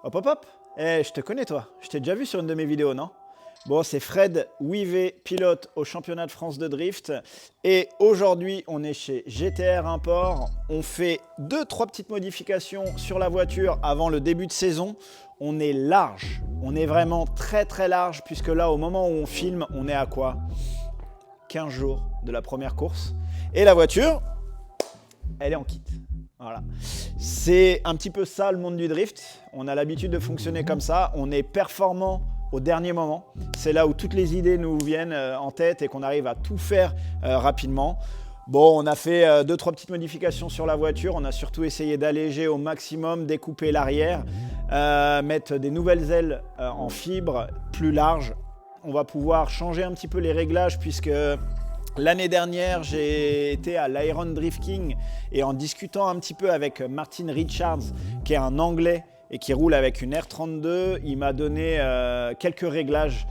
Hop hop hop. Je te connais toi. Je t'ai déjà vu sur une de mes vidéos, non? Bon, c'est Fred Wivet, pilote au championnat de France de drift. Et aujourd'hui, on est chez GTR Import. On fait 2-3 petites modifications sur la voiture avant le début de saison. On est large. On est vraiment très très large puisque là, au moment où on filme, on est à quoi? 15 jours de la première course. Et la voiture, elle est en kit. Voilà. C'est un petit peu ça le monde du drift. On a l'habitude de fonctionner comme ça. On est performant au dernier moment. C'est là où toutes les idées nous viennent en tête et qu'on arrive à tout faire rapidement. Bon, on a fait 2-3 petites modifications sur la voiture. On a surtout essayé d'alléger au maximum, découper l'arrière, mettre des nouvelles ailes en fibre plus larges. On va pouvoir changer un petit peu les réglages puisque l'année dernière, j'ai été à l'Iron Drift King et en discutant un petit peu avec Martin Richards, qui est un Anglais et qui roule avec une R32, il m'a donné quelques réglages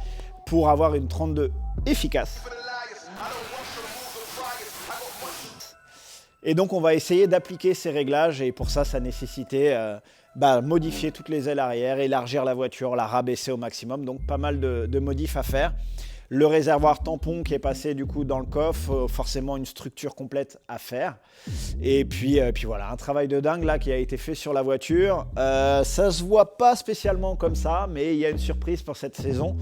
pour avoir une 32 efficace. Et donc on va essayer d'appliquer ces réglages et pour ça, ça nécessitait modifier toutes les ailes arrière, élargir la voiture, la rabaisser au maximum, donc pas mal de modifs à faire. Le réservoir tampon qui est passé du coup dans le coffre, forcément une structure complète à faire. Et puis voilà, un travail de dingue là qui a été fait sur la voiture. Ça se voit pas spécialement comme ça, mais il y a une surprise pour cette saison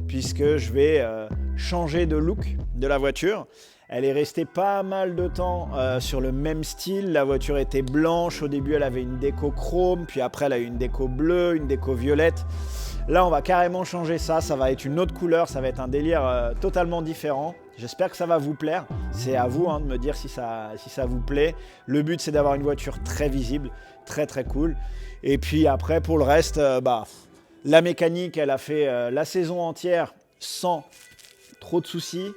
puisque je vais changer de look de la voiture. Elle est restée pas mal de temps sur le même style. La voiture était blanche. Au début, elle avait une déco chrome, puis après, elle a eu une déco bleue, une déco violette. Là, on va carrément changer ça. Ça va être une autre couleur. Ça va être un délire totalement différent. J'espère que ça va vous plaire. C'est à vous de me dire si ça vous plaît. Le but, c'est d'avoir une voiture très visible, très très cool. Et puis après, pour le reste, la mécanique, elle a fait la saison entière sans trop de soucis.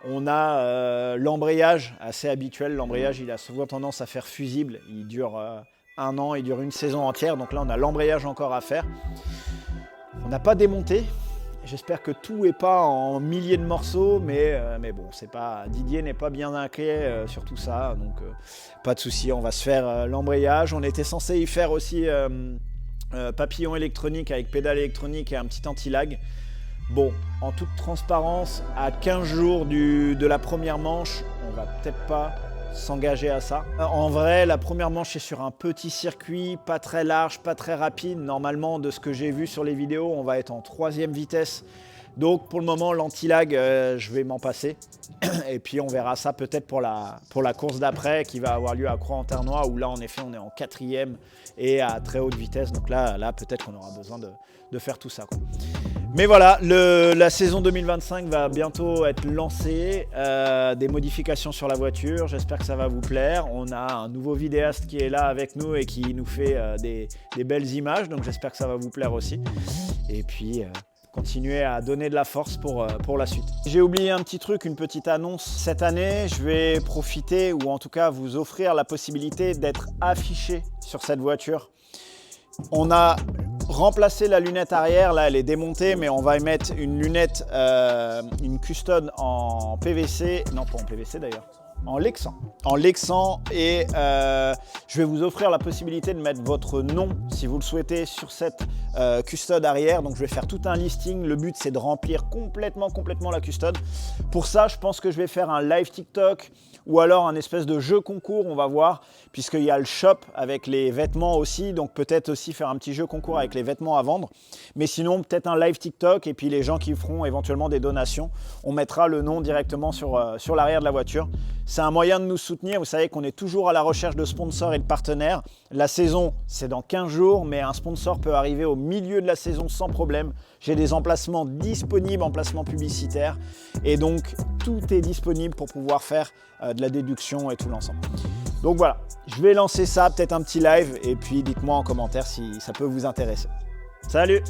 On a l'embrayage assez habituel. L'embrayage, il a souvent tendance à faire fusible. Il dure 1 an, il dure une saison entière. Donc là, on a l'embrayage encore à faire. On n'a pas démonté. J'espère que tout n'est pas en milliers de morceaux, mais bon, Didier n'est pas bien inquiet sur tout ça. Donc pas de souci, on va se faire l'embrayage. On était censé y faire aussi papillon électronique avec pédale électronique et un petit anti-lag. Bon, en toute transparence, à 15 jours de la première manche, on va peut-être pas s'engager à ça. En vrai, la première manche est sur un petit circuit, pas très large, pas très rapide. Normalement, de ce que j'ai vu sur les vidéos, on va être en 3e vitesse. Donc pour le moment, l'anti-lag, je vais m'en passer. Et puis on verra ça peut-être pour la course d'après qui va avoir lieu à Croix-en-Ternois où là, en effet, on est en 4e et à très haute vitesse. Donc là peut-être qu'on aura besoin de faire tout ça, quoi. Mais voilà, la saison 2025 va bientôt être lancée, des modifications sur la voiture, j'espère que ça va vous plaire. On a un nouveau vidéaste qui est là avec nous et qui nous fait des belles images, donc j'espère que ça va vous plaire aussi. Et puis, continuez à donner de la force pour la suite. J'ai oublié un petit truc, une petite annonce. Cette année, je vais profiter, ou en tout cas vous offrir la possibilité d'être affiché sur cette voiture. On a remplacé la lunette arrière, là elle est démontée, mais on va y mettre une lunette, une custode en PVC, non pas en PVC d'ailleurs, en Lexan. En Lexan et je vais vous offrir la possibilité de mettre votre nom si vous le souhaitez sur cette custode arrière. Donc je vais faire tout un listing. Le but c'est de remplir complètement la custode. Pour ça, je pense que je vais faire un live TikTok ou alors un espèce de jeu concours, on va voir, puisqu'il y a le shop avec les vêtements aussi, donc peut-être aussi faire un petit jeu concours avec les vêtements à vendre. Mais sinon, peut-être un live TikTok et puis les gens qui feront éventuellement des donations, on mettra le nom directement sur l'arrière de la voiture. C'est un moyen de nous soutenir. Vous savez qu'on est toujours à la recherche de sponsors et de partenaires. La saison, c'est dans 15 jours, mais un sponsor peut arriver au milieu de la saison sans problème. J'ai des emplacements disponibles, emplacements publicitaires. Et donc, tout est disponible pour pouvoir faire de la déduction et tout l'ensemble. Donc voilà, je vais lancer ça, peut-être un petit live. Et puis, dites-moi en commentaire si ça peut vous intéresser. Salut!